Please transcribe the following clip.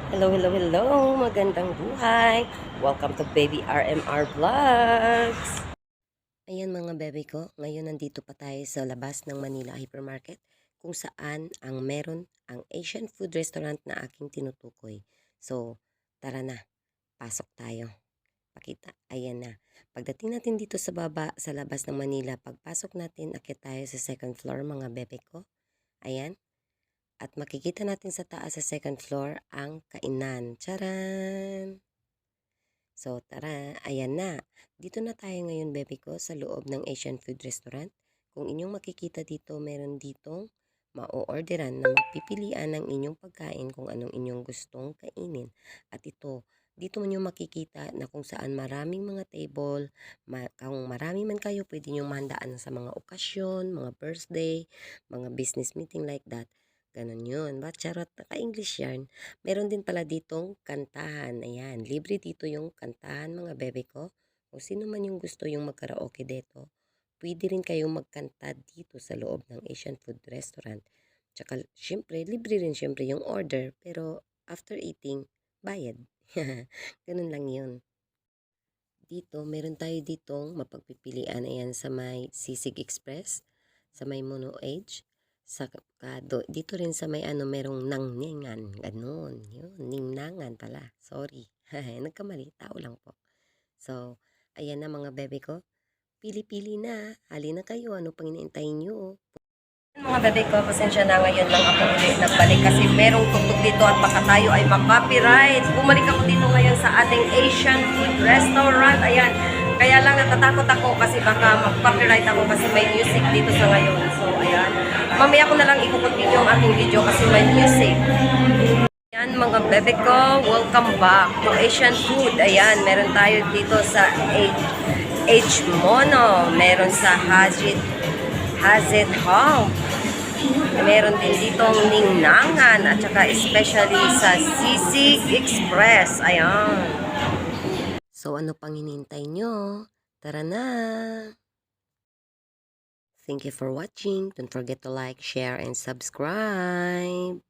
Hello, hello, hello! Magandang buhay! Welcome to Baby RMR Vlogs! Ayan mga bebe ko, ngayon nandito pa tayo sa labas ng Manila Hypermarket kung saan meron ang Asian food restaurant na aking tinutukoy. So, tara na, pasok tayo. Pakita, ayan na. Pagdating natin dito sa baba, sa labas ng Manila, pagpasok natin, akyat tayo sa second floor mga bebe ko. Ayan. At makikita natin sa taas sa second floor ang kainan. Charan! So tara, ayan na. Dito na tayo ngayon, bebe ko, sa loob ng Asian Food Restaurant. Kung inyong makikita dito, meron ditong ma-orderan na mapipilian ng inyong pagkain kung anong inyong gustong kainin. At ito, dito mo nyo makikita na kung saan maraming mga table, kung marami man kayo, pwede nyo mahandaan sa mga okasyon, mga birthday, mga business meeting like that. Ganon yun. Ba, charot, naka-English yan. Meron din pala ditong kantahan. Ayan, libre dito yung kantahan mga bebe ko. Kung sino man yung gusto yung magkaraoke dito, pwede rin kayong magkanta dito sa loob ng Asian Food Restaurant. Tsaka, syempre, libre rin syempre yung order. Pero, after eating, bayad. Ganun lang yun. Dito, meron tayo ditong mapagpipilian. Ayan, sa may Sisig Express, sa may Mono Age, sa dito rin sa may merong nangningan. Ganun, yun, ningnangan pala. Sorry. Nagkamali, tao lang po. So, ayan na mga bebe ko. Pili-pili na. Hali na kayo. Ano pang iniintay nyo? Mga bebe ko, pasensya na ngayon lang ako ulit nagbalik kasi merong tugtog dito at baka tayo ay ma-copyright. Bumalik ako dito ngayon sa ating Asian Food Restaurant. Ayan, kaya lang natatakot ako kasi baka mag-copyright ako kasi may music dito sa ngayon. So, ayan. Mamaya ko na lang i-continue yung aking video kasi may music. Ayan mga bebe ko, welcome back to Asian Food. Ayan, meron tayo dito sa H Mono, meron sa Hazit Home. Meron din ditong ningnangan at saka especially sa Sisig Express. Ayan. So ano pang hinihintay nyo? Tara na! Thank you for watching. Don't forget to like, share, and subscribe.